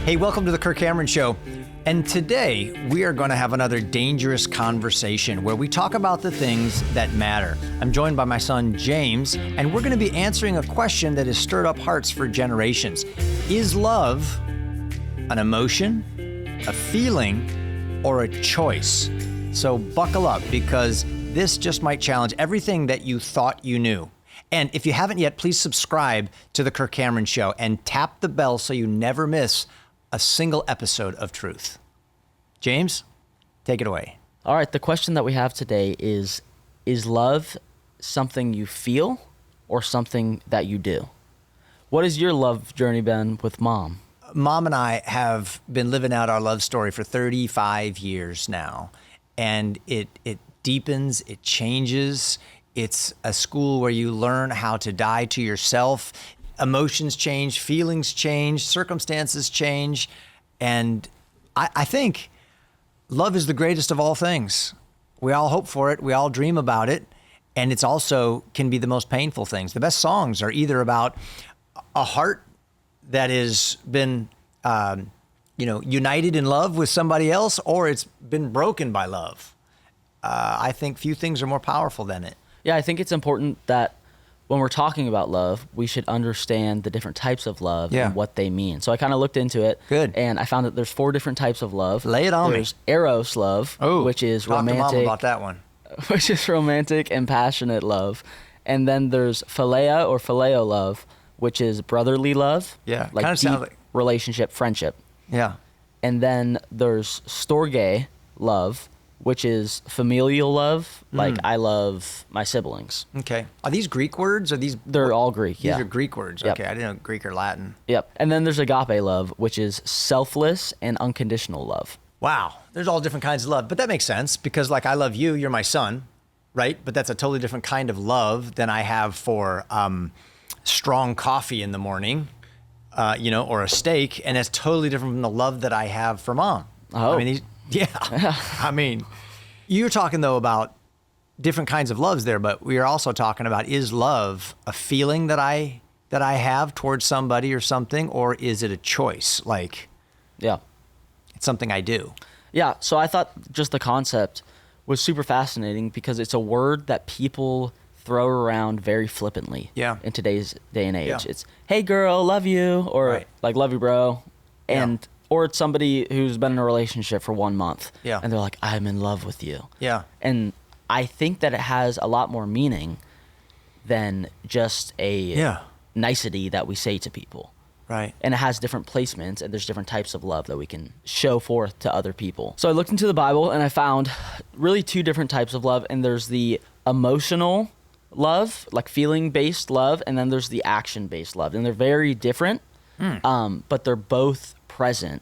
Hey, welcome to the Kirk Show. And today we are going to have another dangerous conversation where we talk about the things that matter. I'm joined by my son, James, and we're going to be answering a question that has stirred up hearts for generations. Is love an emotion, a feeling, or a choice? So buckle up, because this just might challenge everything that you thought you knew. And if you haven't yet, please subscribe to the Kirk Show and tap the bell so you never miss a single episode of Truth. James, take it away. All right, the question that we have today is love something you feel or something that you do? What has your love journey been with Mom? Mom and I have been living out our love story for 35 years now, and it deepens, it changes. It's a school where you learn how to die to yourself. Emotions change, feelings change, circumstances change. And I think love is the greatest of all things. We all hope for it. We all dream about it. And it's also can be the most painful things. The best songs are either about a heart that has been, united in love with somebody else, or it's been broken by love. I think few things are more powerful than it. Yeah, I think it's important that when we're talking about love, we should understand the different types of love and what they mean. So I kind of looked into it. Good. And I found that there's 4 different types of love. Lay it on There's Eros love, which is romantic. Talk to Mom about that one. Which is romantic and passionate love. And then there's philia or phileo love, which is brotherly love. Yeah, like kind of deep sounds like relationship, friendship. Yeah. And then there's storge love, which is familial love, like I love my siblings. Okay. Are these Greek words? They're all Greek, These are Greek words. Yep. Okay, I didn't know Greek or Latin. Yep. And then there's agape love, which is selfless and unconditional love. Wow. There's all different kinds of love. But that makes sense, because like I love you, you're my son, right? But that's a totally different kind of love than I have for strong coffee in the morning, or a steak. And it's totally different from the love that I have for Mom. Oh. I mean, I mean, you're talking though about different kinds of loves there, but we are also talking about, is love a feeling that I have towards somebody or something, or is it a choice? Like, it's something I do. Yeah. So I thought just the concept was super fascinating, because it's a word that people throw around very flippantly in today's day and age. It's, hey girl, love you, or like, love you, bro. And or it's somebody who's been in a relationship for 1 month. Yeah. And they're like, I'm in love with you. Yeah. And I think that it has a lot more meaning than just a nicety that we say to people. Right. And it has different placements, and there's different types of love that we can show forth to other people. So I looked into the Bible, and I found really 2 different types of love. And there's the emotional love, like feeling-based love, and then there's the action-based love. And they're very different, but they're both present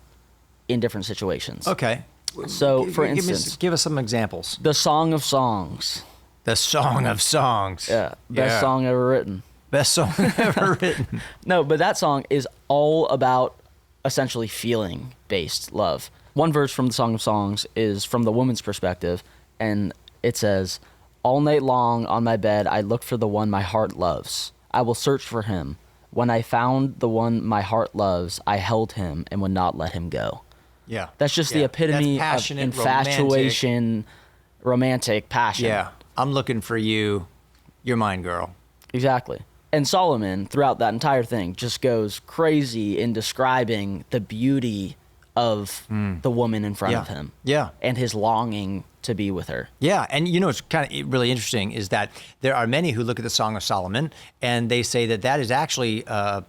in different situations. Okay. So, for instance, give us some examples. the Song of Songs. The Song of Songs. Yeah, best song ever written. Best song ever written. No, but that song is all about essentially feeling-based love. One verse from the Song of Songs is from the woman's perspective, and it says, all night long on my bed I looked for the one my heart loves. I will search for him. When I found the one my heart loves, I held him and would not let him go. Yeah. That's just the epitome of infatuation, romantic passion. Yeah. I'm looking for you. You're mine, girl. Exactly. And Solomon, throughout that entire thing, just goes crazy in describing the beauty of the woman in front of him. Yeah. And his longing to be with her. Yeah. And what's kind of really interesting is that there are many who look at the Song of Solomon and they say that that is actually a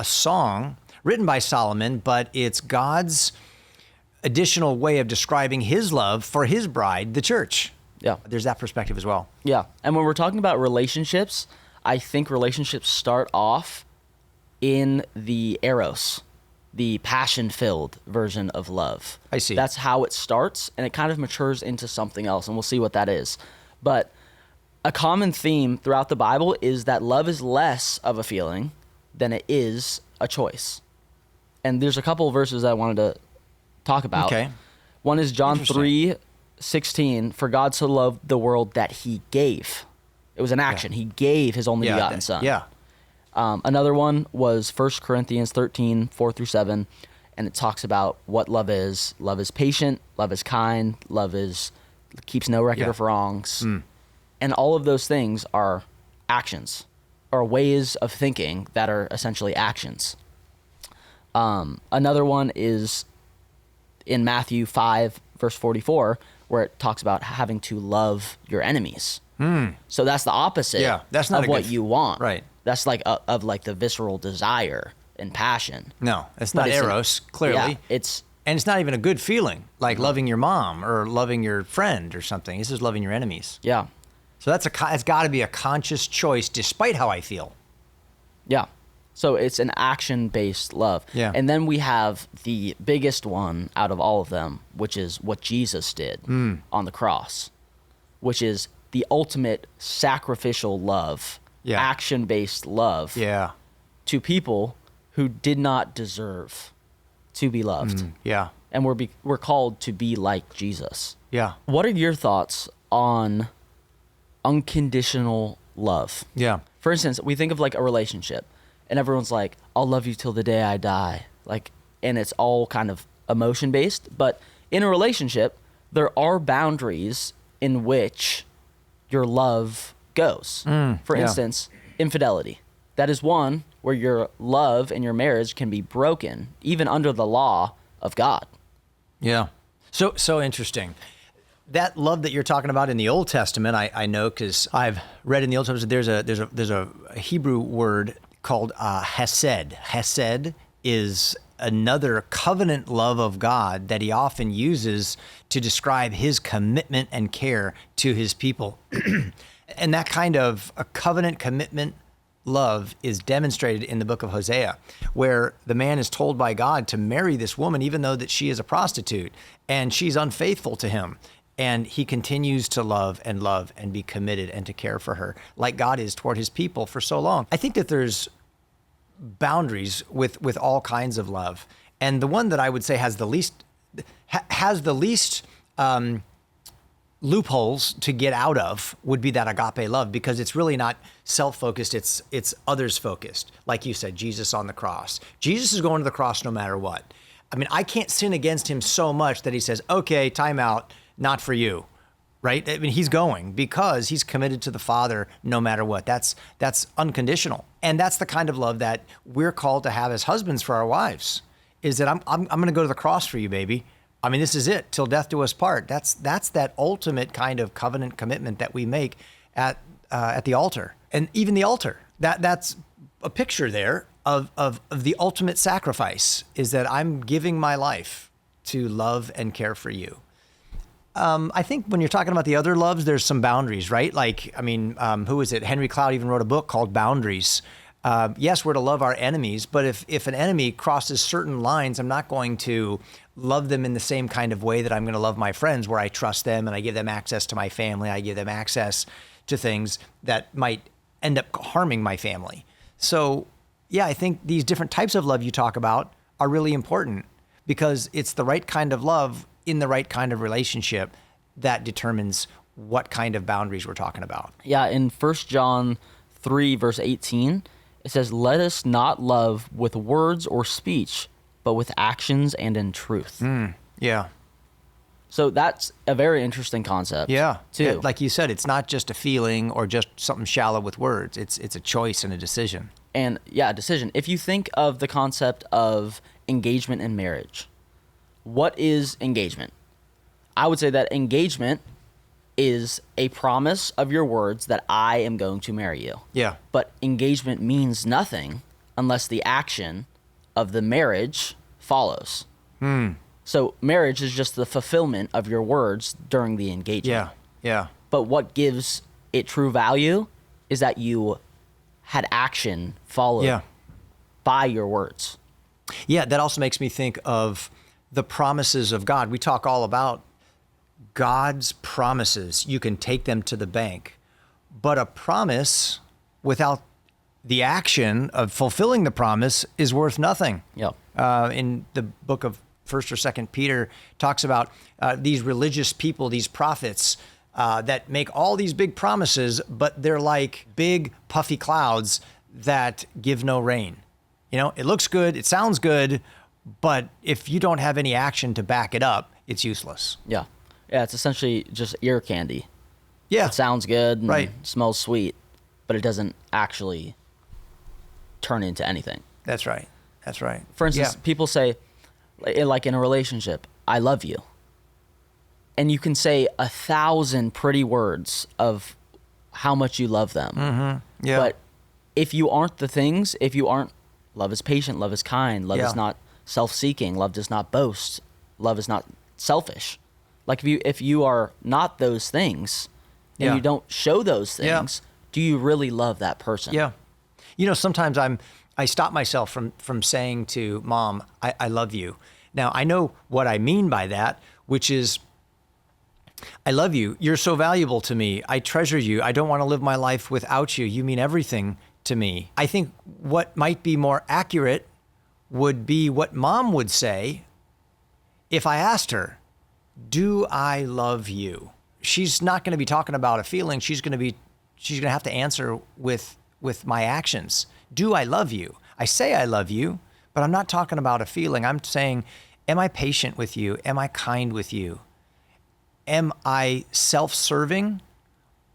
song written by Solomon, but it's God's additional way of describing his love for his bride, the church. Yeah. There's that perspective as well. Yeah. And when we're talking about relationships, I think relationships start off in the eros, the passion-filled version of love. I see. That's how it starts, and it kind of matures into something else, and we'll see what that is. But a common theme throughout the Bible is that love is less of a feeling than it is a choice. And there's a couple of verses I wanted to talk about. Okay. One is John 3:16, for God so loved the world that he gave. It was an action. Yeah. He gave his only begotten son. Yeah. Another one was 1 Corinthians 13:4-7. and it talks about what love is. Love is patient, love is kind, keeps no record of wrongs. And all of those things are actions, or ways of thinking that are essentially actions. Another one is in Matthew 5, verse 44, where it talks about having to love your enemies. So that's the opposite that's not of what you want. Right. That's like of like the visceral desire and passion. No, it's not eros, clearly. Yeah, and it's not even a good feeling, like loving your mom or loving your friend or something. This is loving your enemies. Yeah. So it's got to be a conscious choice, despite how I feel. Yeah. So it's an action-based love. Yeah. And then we have the biggest one out of all of them, which is what Jesus did on the cross, which is the ultimate sacrificial love, action-based love to people who did not deserve to be loved. And we're called to be like Jesus. Yeah. What are your thoughts on unconditional love? Yeah. For instance, we think of like a relationship, and everyone's like, I'll love you till the day I die. Like, and it's all kind of emotion based. But in a relationship, there are boundaries in which your love goes. For instance, infidelity. That is one where your love and your marriage can be broken, even under the law of God. Yeah. So interesting. That love that you're talking about in the Old Testament, I know because I've read in the Old Testament, there's a Hebrew word called hesed. Hesed is another covenant love of God that he often uses to describe his commitment and care to his people. And that kind of a covenant commitment love is demonstrated in the book of Hosea, where the man is told by God to marry this woman, even though that she is a prostitute and she's unfaithful to him. And he continues to love and be committed and to care for her like God is toward his people for so long. I think that there's boundaries with all kinds of love. And the one that I would say has the least loopholes to get out of would be that agape love, because it's really not self-focused, it's others-focused. Like you said, Jesus on the cross. Jesus is going to the cross no matter what. I mean, I can't sin against him so much that he says, okay, time out, not for you, right? I mean, he's going because he's committed to the Father no matter what. That's unconditional. And that's the kind of love that we're called to have as husbands for our wives, is that I'm going to go to the cross for you, baby. I mean, this is it, till death do us part. That's that ultimate kind of covenant commitment that we make at the altar. And even the altar, that's a picture there of the ultimate sacrifice, is that I'm giving my life to love and care for you. I think when you're talking about the other loves, there's some boundaries, right? Like, I mean, who is it? Henry Cloud even wrote a book called Boundaries. Yes, we're to love our enemies, but if an enemy crosses certain lines, I'm not going to love them in the same kind of way that I'm going to love my friends, where I trust them and I give them access to my family. I give them access to things that might end up harming my family. So, yeah, I think these different types of love you talk about are really important, because it's the right kind of love in the right kind of relationship that determines what kind of boundaries we're talking about. Yeah, in 1 John 3, verse 18, it says, let us not love with words or speech, but with actions and in truth. Yeah. So that's a very interesting concept. Yeah. Too. Like you said, it's not just a feeling or just something shallow with words. It's a choice and a decision. And yeah, a decision. If you think of the concept of engagement in marriage, what is engagement? I would say that engagement is a promise of your words that I am going to marry you. Yeah. But engagement means nothing unless the action of the marriage follows. So marriage is just the fulfillment of your words during the engagement. Yeah. But what gives it true value is that you had action followed by your words. Yeah, that also makes me think of the promises of God. We talk all about God's promises. You can take them to the bank. But a promise without the action of fulfilling the promise is worth nothing. Yep. In the book of 1st or 2nd Peter talks about these religious people, these prophets that make all these big promises, but they're like big puffy clouds that give no rain. You know, it looks good, it sounds good, But if you don't have any action to back it up, it's useless. Yeah. Yeah, it's essentially just ear candy. Yeah. It sounds good and Right. smells sweet, but it doesn't actually turn into anything. That's right. That's right. For instance, people say, like in a relationship, I love you. And you can say 1,000 pretty words of how much you love them. Mm-hmm. Yeah. But if you aren't the things, if you aren't, love is patient, love is kind, love is not self-seeking, love does not boast, love is not selfish. Like if you are not those things and you don't show those things, do you really love that person? Yeah. You know, sometimes I stop myself from saying to Mom, I love you. Now, I know what I mean by that, which is, I love you. You're so valuable to me. I treasure you. I don't want to live my life without you. You mean everything to me. I think what might be more accurate would be what Mom would say if I asked her, do I love you? She's not going to be talking about a feeling. She's going to have to answer with my actions. Do I love you? I say I love you, but I'm not talking about a feeling. I'm saying, am I patient with you? Am I kind with you? Am I self-serving,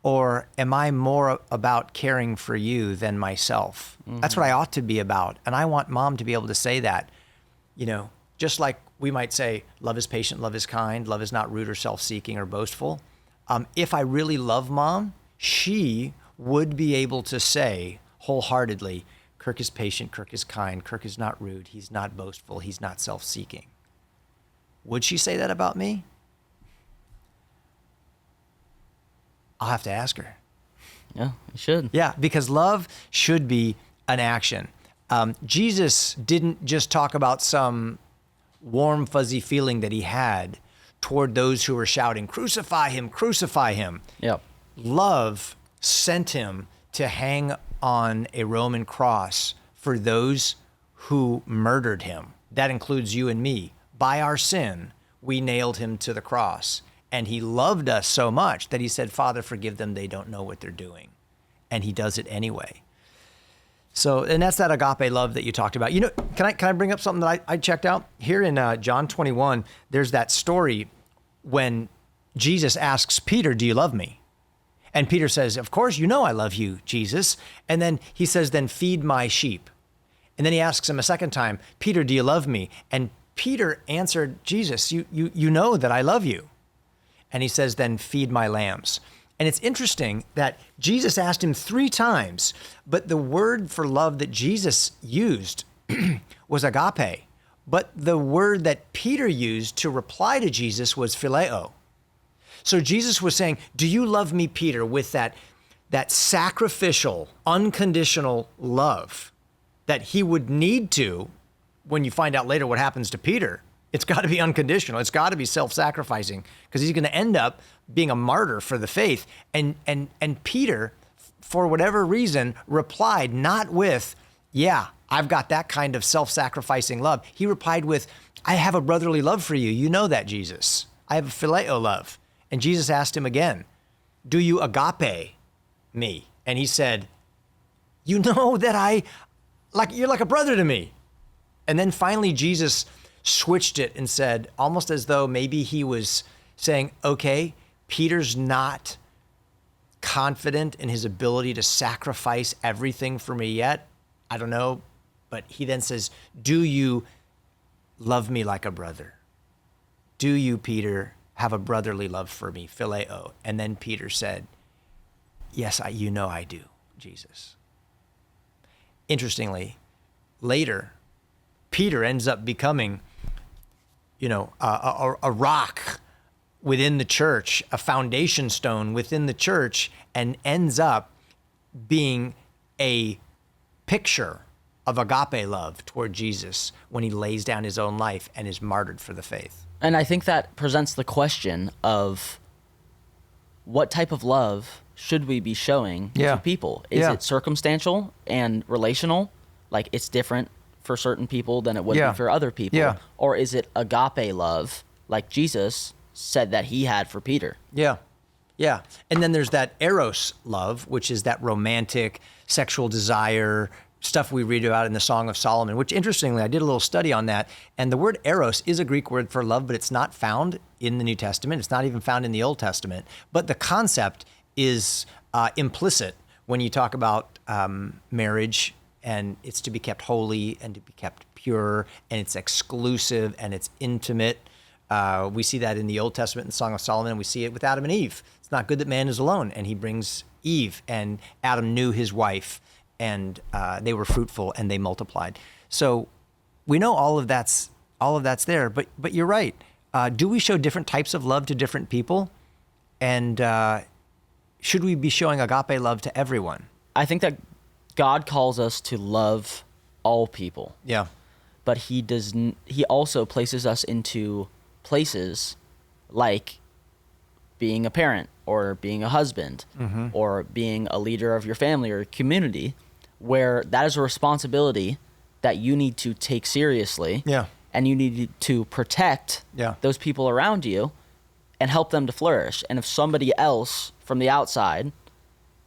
or am I more about caring for you than myself? Mm-hmm. That's what I ought to be about. And I want Mom to be able to say that, you know, just like we might say, love is patient, love is kind, love is not rude or self-seeking or boastful. If I really love Mom, she would be able to say wholeheartedly, Kirk is patient, Kirk is kind, Kirk is not rude, he's not boastful, he's not self-seeking. Would she say that about me? I'll have to ask her. Yeah, you should. Yeah, because love should be an action. Jesus didn't just talk about some warm, fuzzy feeling that he had toward those who were shouting, crucify him, crucify him. Yep. Love sent him to hang on a Roman cross for those who murdered him. That includes you and me. By our sin, we nailed him to the cross. And he loved us so much that he said, Father, forgive them. They don't know what they're doing. And he does it anyway. So, and that's that agape love that you talked about. You know, can I bring up something that I checked out? Here in John 21, there's that story when Jesus asks Peter, do you love me? And Peter says, of course, you know I love you, Jesus. And then he says, then feed my sheep. And then he asks him a second time, Peter, do you love me? And Peter answered, Jesus, you know that I love you. And he says, then feed my lambs. And it's interesting that Jesus asked him 3 times, but the word for love that Jesus used was agape. But the word that Peter used to reply to Jesus was phileo. So Jesus was saying, do you love me, Peter, with that sacrificial, unconditional love that he would need to, when you find out later what happens to Peter? It's got to be unconditional. It's got to be self-sacrificing, because he's going to end up being a martyr for the faith. And Peter, for whatever reason, replied not with, yeah, I've got that kind of self-sacrificing love. He replied with, I have a brotherly love for you. You know that, Jesus. I have a phileo love. And Jesus asked him again, do you agape me? And he said, you know that you're like a brother to me. And then finally Jesus switched it and said, almost as though maybe he was saying, okay, Peter's not confident in his ability to sacrifice everything for me yet. I don't know. But he then says, do you love me like a brother? Do you, Peter, have a brotherly love for me, phileo? And then Peter said, yes, you know I do, Jesus. Interestingly, later, Peter ends up becoming, a rock within the church, a foundation stone within the church, and ends up being a picture of agape love toward Jesus when he lays down his own life and is martyred for the faith. And I think that presents the question of what type of love should we be showing to people? Is it circumstantial and relational? Like it's different for certain people than it would be for other people? Yeah. Or is it agape love, like Jesus said that he had for Peter? Yeah. And then there's that eros love, which is that romantic sexual desire, stuff we read about in the Song of Solomon, which interestingly, I did a little study on that. And the word eros is a Greek word for love, but it's not found in the New Testament. It's not even found in the Old Testament. But the concept is implicit when you talk about marriage, and it's to be kept holy and to be kept pure, and it's exclusive and it's intimate. We see that in the Old Testament in the Song of Solomon. We see it with Adam and Eve. It's not good that man is alone, and he brings Eve, and Adam knew his wife, and they were fruitful and they multiplied. So we know all of that's there. But you're right. Do we show different types of love to different people? And should we be showing agape love to everyone? I think that God calls us to love all people. Yeah. But he also places us into places like being a parent or being a husband or being a leader of your family or community, where that is a responsibility that you need to take seriously. Yeah. And you need to protect those people around you and help them to flourish. And if somebody else from the outside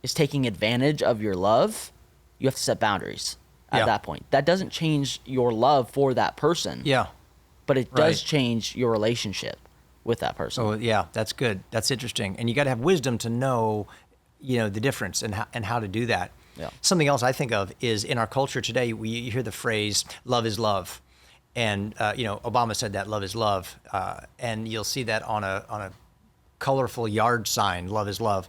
is taking advantage of your love, you have to set boundaries at that point. That doesn't change your love for that person. Yeah. But it does change your relationship with that person. Oh, yeah, that's good. That's interesting. And you got to have wisdom to know, the difference and how to do that. Yeah. Something else I think of is in our culture today, you hear the phrase, love is love. And, Obama said that love is love. And you'll see that on a colorful yard sign, love is love.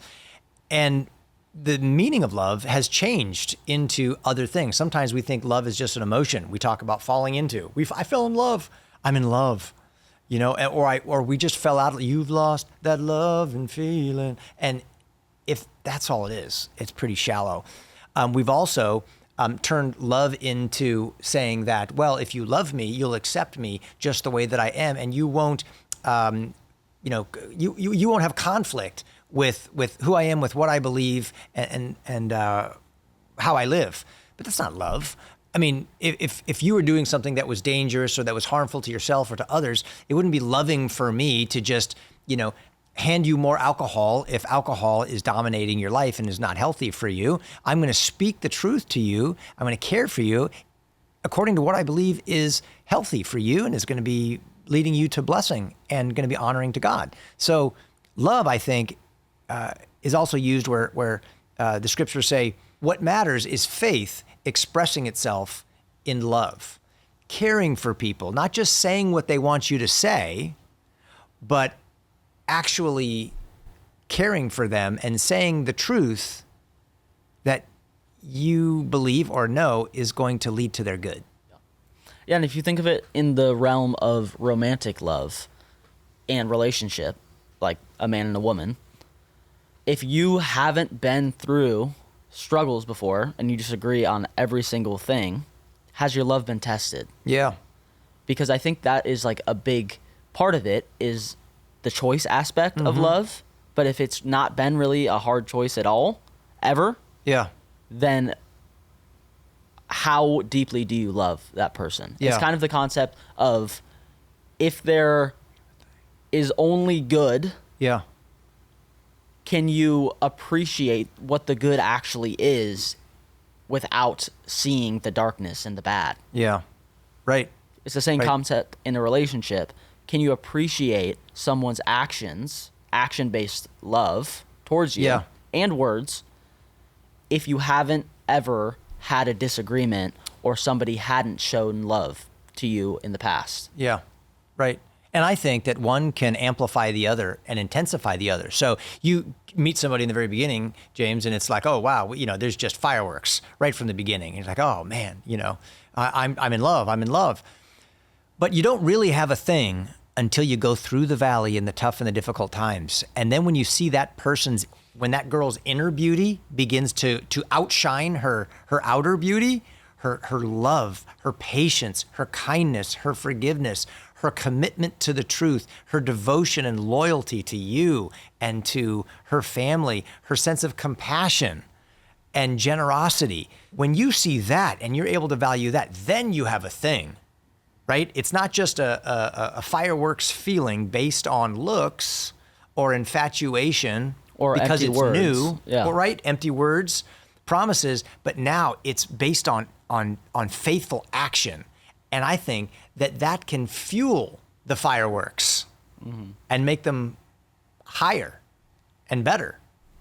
And the meaning of love has changed into other things. Sometimes we think love is just an emotion we talk about falling into. I fell in love. I'm in love, or we just fell out. You've lost that love and feeling. And if that's all it is, it's pretty shallow. We've also turned love into saying that, well, if you love me, you'll accept me just the way that I am, and you won't, you won't have conflict with who I am, with what I believe, and how I live. But that's not love. I mean, if you were doing something that was dangerous or that was harmful to yourself or to others, it wouldn't be loving for me to just, hand you more alcohol if alcohol is dominating your life and is not healthy for you. I'm going to speak the truth to you. I'm going to care for you according to what I believe is healthy for you and is going to be leading you to blessing and going to be honoring to God. So love, I think, is also used where the scriptures say what matters is faith expressing itself in love, caring for people, not just saying what they want you to say, but actually caring for them and saying the truth that you believe or know is going to lead to their good. Yeah, and if you think of it in the realm of romantic love and relationship, like a man and a woman, if you haven't been through struggles before and you disagree on every single thing, has your love been tested? Yeah. Because I think that is like a big part of it is the choice aspect of love. But if it's not been really a hard choice at all, ever, then how deeply do you love that person? Yeah. It's kind of the concept of if there is only good, can you appreciate what the good actually is without seeing the darkness and the bad? Yeah. Right. It's the same concept in a relationship. Can you appreciate someone's actions, action-based love towards you and words, if you haven't ever had a disagreement or somebody hadn't shown love to you in the past? Yeah. Right. And I think that one can amplify the other and intensify the other. So you meet somebody in the very beginning, James, and it's like, oh, wow, there's just fireworks right from the beginning. And it's like, oh, man, I'm in love. I'm in love. But you don't really have a thing until you go through the valley and the tough and the difficult times. And then when you see when that girl's inner beauty begins to outshine her outer beauty, her love, her patience, her kindness, her forgiveness, her commitment to the truth, her devotion and loyalty to you and to her family, her sense of compassion and generosity. When you see that and you're able to value that, then you have a thing, right? It's not just a fireworks feeling based on looks or infatuation or because empty it's words. new, Yeah. right? Empty words. promises, but now it's based on faithful action. And I think that can fuel the fireworks and make them higher and better.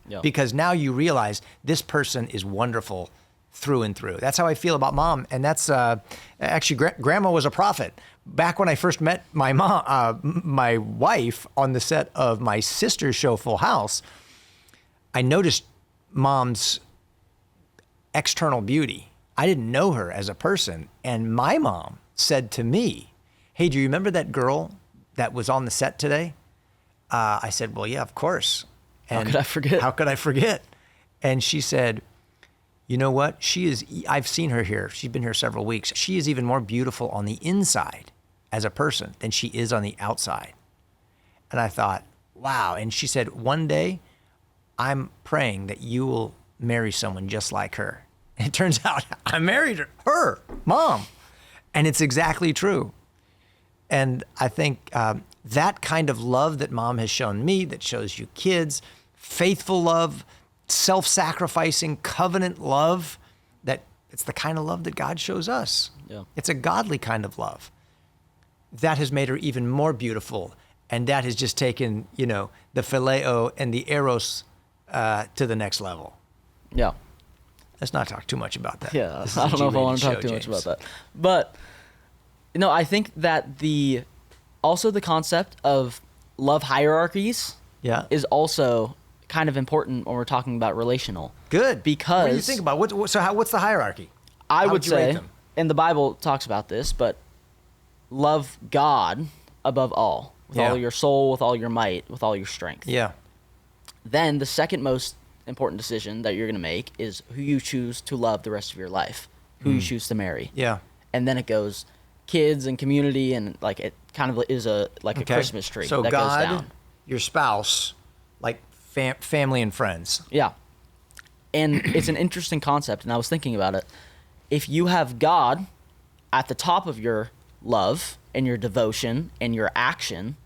Yeah. Because now you realize this person is wonderful through and through. That's how I feel about mom. And that's actually grandma was a prophet. Back when I first met my mom, my wife on the set of my sister's show Full House, I noticed mom's external beauty. I didn't know her as a person. And my mom said to me, "Hey, do you remember that girl that was on the set today?" I said, "Well, yeah, of course." And how could I forget? How could I forget? And she said, "You know what? I've seen her here. She's been here several weeks. She is even more beautiful on the inside as a person than she is on the outside." And I thought, wow. And she said, "One day I'm praying that you will marry someone just like her." And it turns out I married her, mom. And it's exactly true. And I think that kind of love that mom has shown me, that shows you kids, faithful love, self-sacrificing, covenant love, that it's the kind of love that God shows us. Yeah. It's a godly kind of love. That has made her even more beautiful. And that has just taken, the phileo and the eros to the next level. Yeah. Let's not talk too much about that. Yeah, This is I a don't know if I want to G-rated talk too show, much James. about that. But, I think that also the concept of love hierarchies Yeah. is also kind of important when we're talking about relational. Good. Because what do you think about what's the hierarchy? I How would you rate say, them? and the Bible talks about this, but love God above all, with Yeah. all your soul, with all your might, with all your strength. Yeah. Then the second most important decision that you're going to make is who you choose to love the rest of your life, who you choose to marry. Yeah. And then it goes kids and community, and like it kind of is a Christmas tree So that God, goes down. your spouse, like family and friends. Yeah. And it's an interesting concept, and I was thinking about it. If you have God at the top of your love and your devotion and your action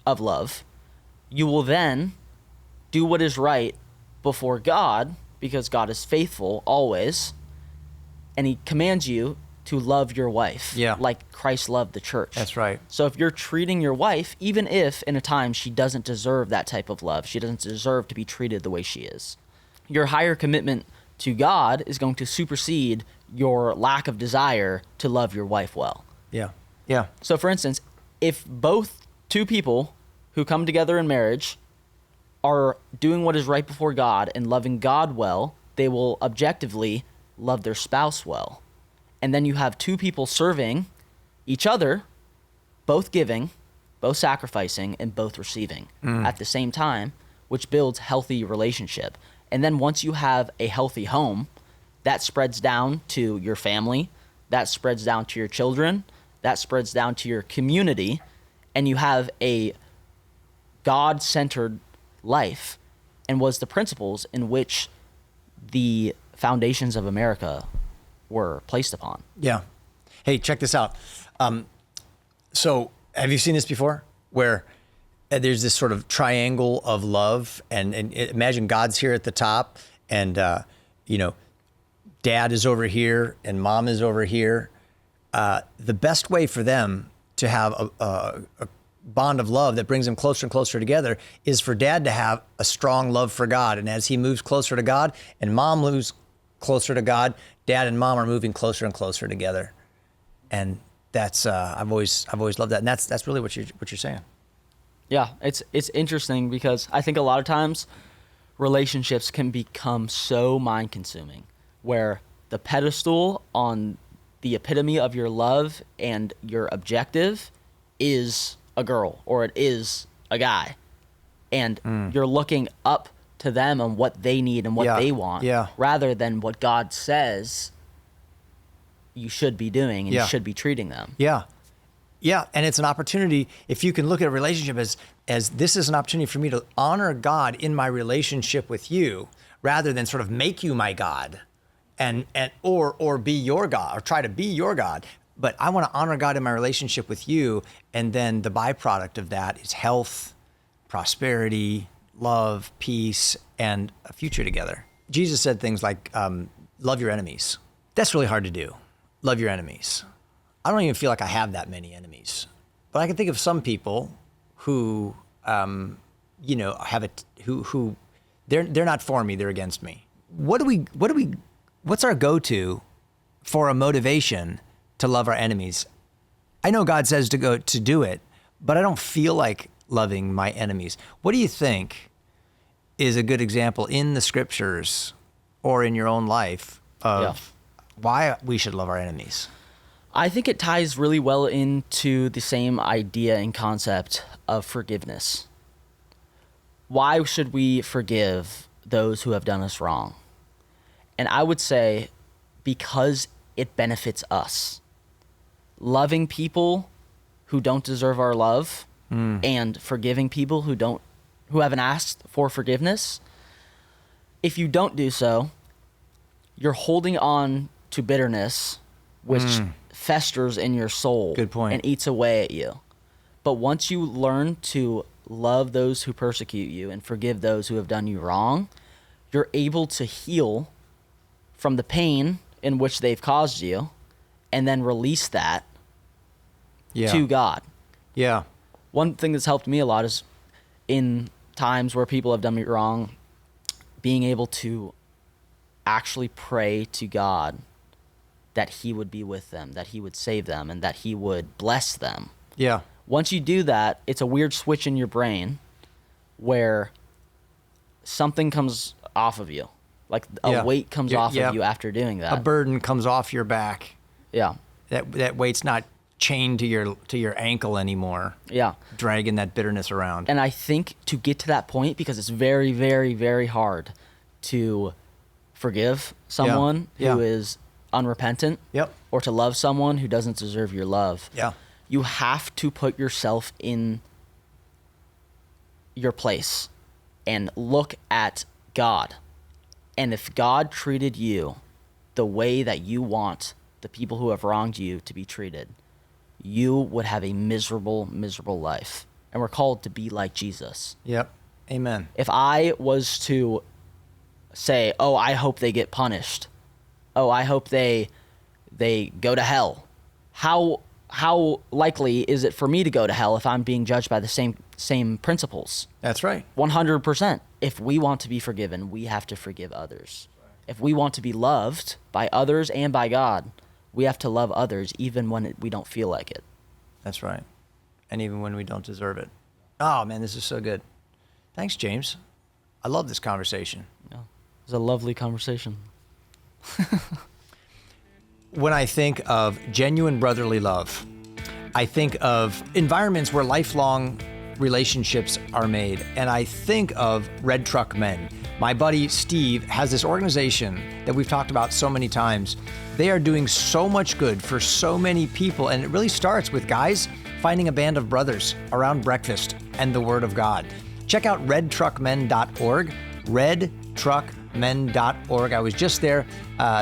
of love, you will then do what is right before God, because God is faithful always, and he commands you to love your wife like Christ loved the church. That's right. So if you're treating your wife, even if in a time she doesn't deserve that type of love, she doesn't deserve to be treated the way she is, your higher commitment to God is going to supersede your lack of desire to love your wife well. Yeah. Yeah. So for instance, if both two people who come together in marriage are doing what is right before God and loving God well, they will objectively love their spouse well. And then you have two people serving each other, both giving, both sacrificing, and both receiving at the same time, which builds healthy relationship. And then once you have a healthy home, that spreads down to your family, that spreads down to your children, that spreads down to your community, and you have a God-centered life, and was the principles in which the foundations of America were placed upon. Yeah. Hey, check this out. So have you seen this before? Where there's this sort of triangle of love, and imagine God's here at the top, and dad is over here and mom is over here. The best way for them to have a bond of love that brings them closer and closer together is for dad to have a strong love for God. And as he moves closer to God and mom moves closer to God, dad and mom are moving closer and closer together. And that's I've always loved that. And that's really what you're saying. Yeah, it's interesting because I think a lot of times relationships can become so mind consuming, where the pedestal on the epitome of your love and your objective is a girl or it is a guy, and you're looking up to them and what they need and what they want, rather than what God says you should be doing and you should be treating them. Yeah. And it's an opportunity, if you can look at a relationship as this is an opportunity for me to honor God in my relationship with you, rather than sort of make you my God or be your God or try to be your God. But I want to honor God in my relationship with you. And then the byproduct of that is health, prosperity, love, peace, and a future together. Jesus said things like, love your enemies. That's really hard to do. Love your enemies. I don't even feel like I have that many enemies, but I can think of some people who, who they're not for me, they're against me. What's our go-to for a motivation to love our enemies? I know God says to do it, but I don't feel like loving my enemies. What do you think is a good example in the scriptures or in your own life of why we should love our enemies? I think it ties really well into the same idea and concept of forgiveness. Why should we forgive those who have done us wrong? And I would say because it benefits us. Loving people who don't deserve our love and forgiving people who haven't asked for forgiveness. If you don't do so, you're holding on to bitterness, which festers in your soul. Good point. And eats away at you. But once you learn to love those who persecute you and forgive those who have done you wrong, you're able to heal from the pain in which they've caused you and then release that to God. Yeah. One thing that's helped me a lot is in times where people have done me wrong, being able to actually pray to God that he would be with them, that he would save them, and that he would bless them. Yeah. Once you do that, it's a weird switch in your brain where something comes off of you. Like a weight comes off of you after doing that. A burden comes off your back. Yeah. That weight's not chained to your ankle anymore. Yeah. Dragging that bitterness around. And I think to get to that point, because it's very, very, very hard to forgive someone who is unrepentant, or to love someone who doesn't deserve your love. Yeah. You have to put yourself in your place and look at God. And if God treated you the way that you want the people who have wronged you to be treated, you would have a miserable, miserable life. And we're called to be like Jesus. Yep. Amen. If I was to say, oh, I hope they get punished. Oh, I hope they go to hell. How likely is it for me to go to hell if I'm being judged by the same principles? That's right. 100%. If we want to be forgiven, we have to forgive others. If we want to be loved by others and by God, we have to love others even when we don't feel like it. That's right. And even when we don't deserve it. Oh, man, this is so good. Thanks, James. I love this conversation. Yeah, it was a lovely conversation. When I think of genuine brotherly love, I think of environments where lifelong relationships are made. And I think of Red Truck Men. My buddy Steve has this organization that we've talked about so many times. They are doing so much good for so many people. And it really starts with guys finding a band of brothers around breakfast and the Word of God. Check out redtruckmen.org, redtruckmen.org. I was just there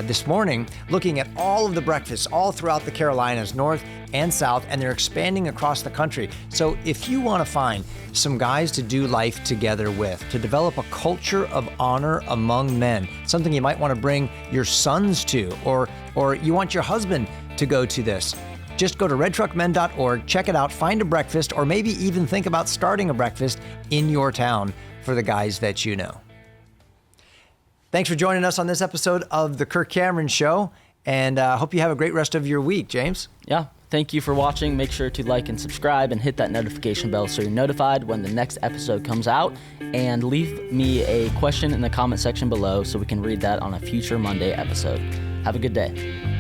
this morning looking at all of the breakfasts all throughout the Carolinas, north and south, and they're expanding across the country. So if you want to find some guys to do life together with, to develop a culture of honor among men, something you might want to bring your sons to, or you want your husband to go to this, just go to redtruckmen.org, check it out, find a breakfast, or maybe even think about starting a breakfast in your town for the guys that you know. Thanks for joining us on this episode of The Kirk Cameron Show, and I hope you have a great rest of your week, James. Yeah, thank you for watching. Make sure to like and subscribe and hit that notification bell so you're notified when the next episode comes out. And leave me a question in the comment section below so we can read that on a future Monday episode. Have a good day.